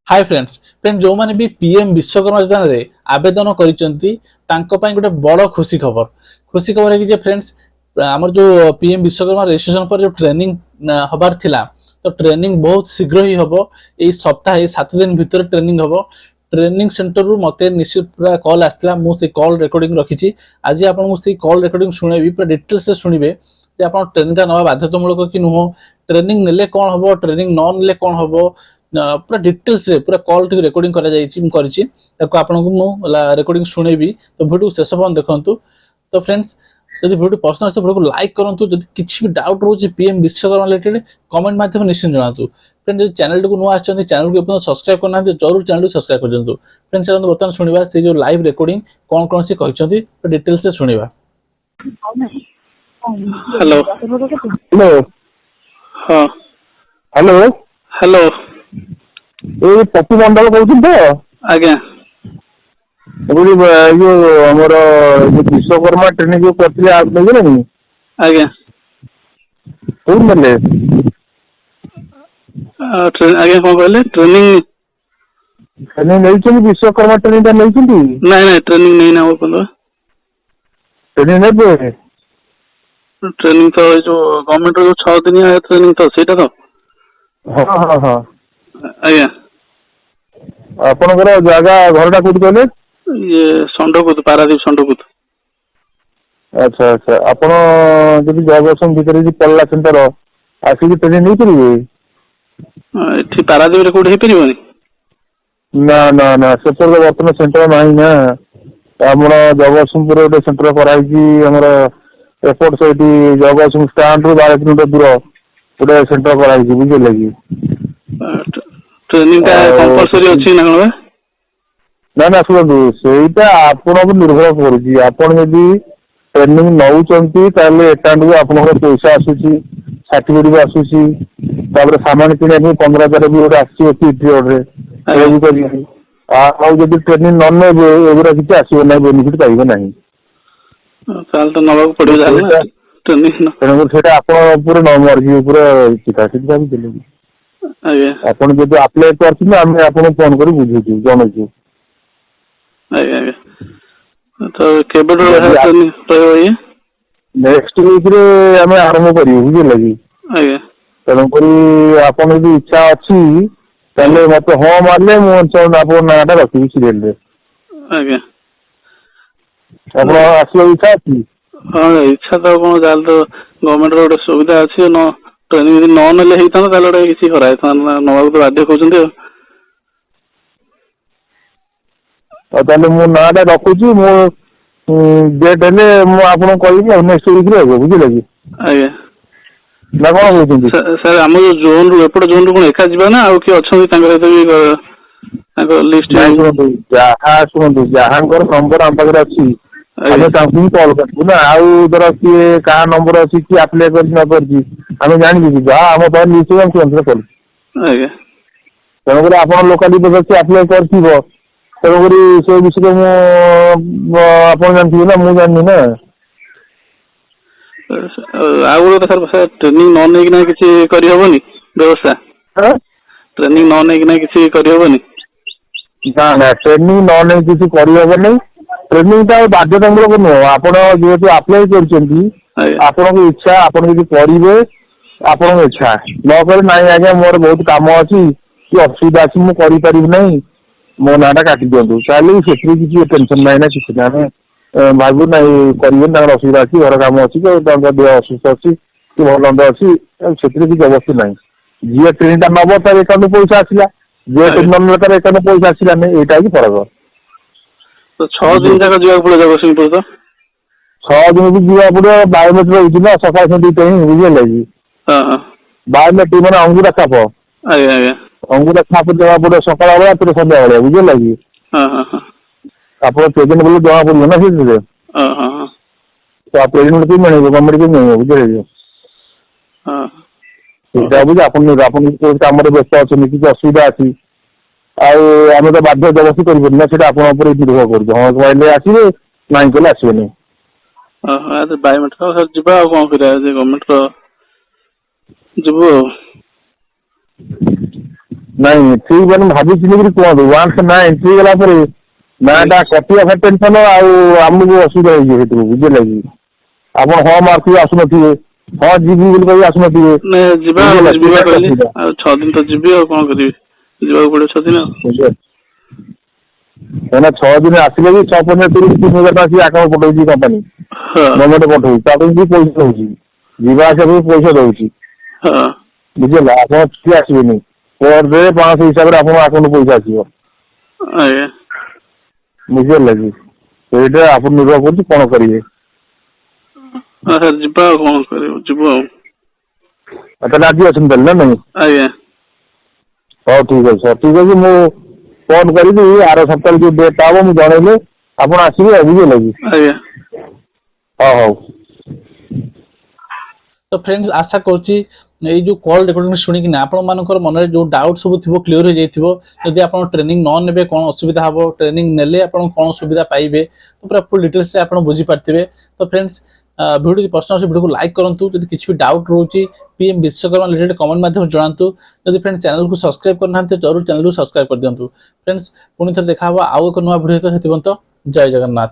Hi friends जो माने भी पीएम विश्वकर्मा योजना रे आवेदन करिसेंती तांको पई गोटे बड़ खुशी खबर है कि जे फ्रेंड्स हमर जो पीएम विश्वकर्मा रजिस्ट्रेशन पर जो ट्रेनिंग हबार थिला तो ट्रेनिंग बहुत शीघ्र ही हबो। ए सप्ताह ए 7 दिन भीतर ट्रेनिंग हबो। ट्रेनिंग सेंटर रु मते निश्चित पूरा कॉल आस्तिला मु से कॉल रिकॉर्डिंग रखिची। आज आपन मु से कॉल रिकॉर्डिंग सुनेबी पूरा डिटेल से सुनिबे जे आपन ट्रेनिंग का नवा बाध्यतामूलक कि नुहो, ट्रेनिंग नेले कोन हबो, ट्रेनिंग न नेले कोन हबो, पूरा डिटेल्स रे पूरा कॉल टी रिकॉर्डिंग करा जायछि मु करछि ताको आपनको मु रिकॉर्डिंग सुनेबी। तो वीडियो शेष पर्यंत देखंतु। तो फ्रेंड्स यदि वीडियो पसंद आछे तो वीडियो को लाइक करंतु। यदि किछि भी डाउट रहउछि पीएम विश्वकर्मा रिलेटेड कमेंट माध्यम निश्चित जणातु। फ्रेंड्स यदि चैनल को नुआ आछन्ती चैनल को अपन सब्सक्राइब करना जरूर चैनल को सब्सक्राइब कर दियंतु। फ्रेंड्स चलନ୍ତୁ बर्तमान सुनिबा से जो लाइव रिकॉर्डिंग कोन कोन से कहिसंती तो डिटेल्स से सुनिबा। हेलो हेलो हाँ हेलो हेलो ए पप्पू मंडल कहते तो आज्ञा जो हमर विश्वकर्मा ट्रेनिंग जो करथिले आप नहीं नहीं आज्ञा कोन मले आज्ञा कौन कहले ट्रेनिंग ट्रेनिंग नहीं छी विश्वकर्मा ट्रेनिंग नहीं छी नहीं ट्रेनिंग नहीं ना हो पंद्रह ट्रेनिंग नहीं पे ट्रेनिंग तो जो गवर्नमेंट जो 6 दिन ट्रेनिंग तो सेटा तो हां हां हां आज्ञा आपनकर जागा घरटा कोठी कहले ये संडकुत पारादीप संडकुत। अच्छा अच्छा आपण जदि जगसम भीतर जी पल्ला सेंटर आसी की ट्रेनिंग नहीं करिवे एठी पारादीप रे कोठी हे परिबोनी ना ना ना सेपर वर्तमान सेंटर नाही ना हमर जगतसिंहपुर गोटे सेंटर कराई हमर एयरपोर्ट से जगतसिंह स्टैंड रू 12 किलोमीटर दूर गोटे सेंटर कराई बुझे लगी ट्रेनिंग का कंपलसरी अछि ना कोन ना ना शुणु सेटा आपन निर्भर करुची आपन यदि ट्रेनिंग नौचंती ताले एकाउंट को आपन पैसा आसुची सर्टिफिकेट भी आसुची तापर सामान किने 15,000 भी गोटे आसी पीरियड रे ए भी करी आ जदि ट्रेनिंग न नेबे एगुरा किछ आसीबो नै बेनिफिट पाइबो नाही ताल तो नवा पड़ो जाला ट्रेनिंग तेणु सेटा आपन पूरे न मर्जी पूरे चिता चिता भी देले आज्ञा आपन जदि अप्लाई करछि ना हम आपन फोन करी बुझिछु जणछु आज्ञा तो केबे ट्रेनिंग रहयो ये नेक्स्ट वीक रे हमें आरंभ करियो बुझे लगी आज्ञा तेणु करी आपन यदि इच्छा अछि ताले मते हो मारले मो चोन आपन नाटा रखि सीरियल रे आज्ञा आपन आसी इच्छा अछि हाँ इच्छा तो कौन जाल तो गवर्नमेंट रोड सुविधा अच्छी न ट्रेनिंग यदि न नेले हेता ताले गोटे किसी कराय था नवा तो बाध्य कहउछन्ते ताले मो नाटा रखुची मो डेट हेले मो आपन कहिबी नेक्स्ट वीक रे हो बुझे लगी आज्ञा ना कोन होउछन्ती सर हम जोन रू एपट जोन रू कोन एका जिबा ना आउ कि अछन्ती तांकर भी तांकर लिस्ट जहाँ शुणु जहाँकर नंबर आम पाखे अच्छी आम तांकु कॉल करू ना आउ धर किए क्या नंबर अच्छी किए आप्लाय कर जानी जहाँ आम पाखे लिस्ट हम से करूँ तेणुक आप लोकालिटी अच्छी आप्लाय कर तेणुक से विषय आप जानते ना मुझे जानी ना आउ गोटे सर ट्रेनिंग न नेकिना किछि करि हबोनी व्यवस्था ट्रेनिंग न नेकिना किछि करि हबोनी ना ना ट्रेनिंग न नहीं किसी करहबनी ट्रेनिंग टा बाध्यतामूलक नुह आप जेहेतु आप्लाय कर इच्छा आप करेंगे आपण इच्छा न कर ना आज्ञा मोर बहुत कम अच्छी कि असुविधा अच्छी मुझे ना मो नाटा काटी दिंतु ताले किसी टेंशन ना ना किसी ना भागु ना करेंगे असुविधा अच्छी घर कम अच्छी देह असुस्थ अच्छी कि भल अच्छी से किसी अवस्था ना जी ट्रेनिंग टा नब तार एकाउंट पैसा आसला जे ट्रेनिंग तार एकाउंट पैसा आसला नहीं यहाँ ही फरक तो 6 दिन तक जीवा पड़े जगतसिंहपुर तो 6 दिन भी जीवा पड़े बायोमेट्रिक होची ना सकाळ से दुईटा ही बुझे लगी हां हां बायोमेट्रिक माने अंगूठा छाप आज्ञा आज्ञा अंगूठा छाप देवा पड़े सकाळ बेला फिर संध्या बेला बुझे लगी हां हां हां आपण प्रेजेंट बोले जमा पड़े ना से हां हां तो आप प्रेजेंट भी मिलेगा गवर्नमेंट भी मिलेगा बुझे लगी हां सेटा बुझे आपण काम रे व्यस्त अछि किसी असुविधा अछि आम तो बाध्य जबरदस्ती कर आप निर्भर कर हाँ कहले आसवे ना कहले आसबे बायोमेट्रिक सर जीवा कौन कर गवर्नमेंट जीव ନାଇଁ ଠିକ ମାନେ ଭାବି ଚିନ୍ତିକିରି କୁହନ୍ତୁ। ୱାନ୍ସ ନା ଏଣ୍ଟ୍ରି ଗଲା ପରେ ନାଟା କଟିବା ଟେନସନ ଆଉ ଆମକୁ ଅସୁବିଧା ହେଇଯିବ ସେଥିରୁ ବୁଝିଲେ କି। ଆପଣ ହଁ ମାର୍କ ଆସୁନଥିବେ, ହଁ ଯିବି ବୋଲି କହି ଆସୁନଥିବେ, ଯିବା ବୁଝିଲେ ଯିବା ସେଇଟା କହିଲି ଅସୁବିଧା। ଆଉ 6 ଦିନ ତ ଯିବି ଆଉ କଣ କରିବି, ଯିବାକୁ ପଡିବ 6 ଦିନ ଆଉ। କାହିଁକିନା 6 ଦିନ ଆସିଲେ ବି 6,000 ଟଙ୍କା ସିଏ ଆକାଉଣ୍ଟ ପଠଉଛି କମ୍ପାନୀ, ହଁ ଗଭର୍ଣ୍ଣମେଣ୍ଟ ପଠଉଛି, ତା ପାଇଁ ବି ପଇସା ଦଉଛି, ଯିବା ଆସିବା ପାଇଁ ପଇସା ଦଉଛି ହଁ ବୁଝିଲେ। ଆପଣ କିଏ ଆସିବେନି, ପର ଡେ 500 ହିସାବରେ ଆପଣଙ୍କ ଆକାଉଣ୍ଟ ପଇସା ଆସିବ ଆଜ୍ଞା। ବୁଝିପାରିଲେ କି। ସେଇଟା ଆପଣ ନିର୍ଭର କରୁଛି କଣ କରିବେ। ସାର୍ ଯିବା ଆଉ କଣ କରିବୁ, ଯିବୁ ଆଉ। ତାହେଲେ ଆଜି ଅଛନ୍ତି ତାହେଲେ ନା ନାଇଁ? ଆଜ୍ଞା ହଉ ଠିକ ଅଛି ସାର୍, ଠିକ ଅଛି। ମୁଁ ଫୋନ କରିବି ଆର ସପ୍ତାହରେ ଯୋଉ ଡେଟ୍ ହବ ମୁଁ ଜଣେଇଲେ ଆପଣ ଆସିବେ ଆଉ ବୁଝିଲେ କି। ଆଜ୍ଞା। ହଉ ହଉ। ତ ଫ୍ରେଣ୍ଡସ୍ ଆଶା କରୁଛି ଏଇ ଯୋଉ କଲ୍ ରେକର୍ଡିଂ ଶୁଣିକିନା ଆପଣମାନଙ୍କର ମନରେ ଯୋଉ ଡାଉଟ୍ ସବୁ ଥିବ କ୍ଲିୟର ହେଇଯାଇଥିବ। ଯଦି ଆପଣ ଟ୍ରେନିଂ ନ ନେବେ କଣ ଅସୁବିଧା ହବ, ଟ୍ରେନିଂ ନେଲେ ଆପଣ କଣ ସୁବିଧା ପାଇବେ, ତ ପୁରା ଫୁଲ୍ ଡିଟେଲ୍ସରେ ଆପଣ ବୁଝିପାରିଥିବେ। ତ ଫ୍ରେଣ୍ଡସ୍ ଭିଡ଼ିଓ ଯଦି ପସନ୍ଦ ଆସିଛି ଭିଡ଼ିଓକୁ ଲାଇକ୍ କରନ୍ତୁ। ଯଦି କିଛି ବି ଡାଉଟ୍ ରହୁଛି PM ବିଶ୍ୱକର୍ମା ରିଲେଟେଡ୍ କମେଣ୍ଟ ମାଧ୍ୟମରେ ଜଣାନ୍ତୁ। ଯଦି ଫ୍ରେଣ୍ଡସ୍ ଚ୍ୟାନେଲକୁ ସବସ୍କ୍ରାଇବ୍ କରିନାହାନ୍ତି ଜରୁର ଚ୍ୟାନେଲକୁ ସବସ୍କ୍ରାଇବ୍ କରିଦିଅନ୍ତୁ। ଫ୍ରେଣ୍ଡସ୍ ପୁଣି ଥରେ ଦେଖା ହବ ଆଉ ଏକ ନୂଆ ଭିଡ଼ିଓ ସହିତ, ସେଥି ପର୍ଯ୍ୟନ୍ତ ଜୟ ଜଗନ୍ନାଥ।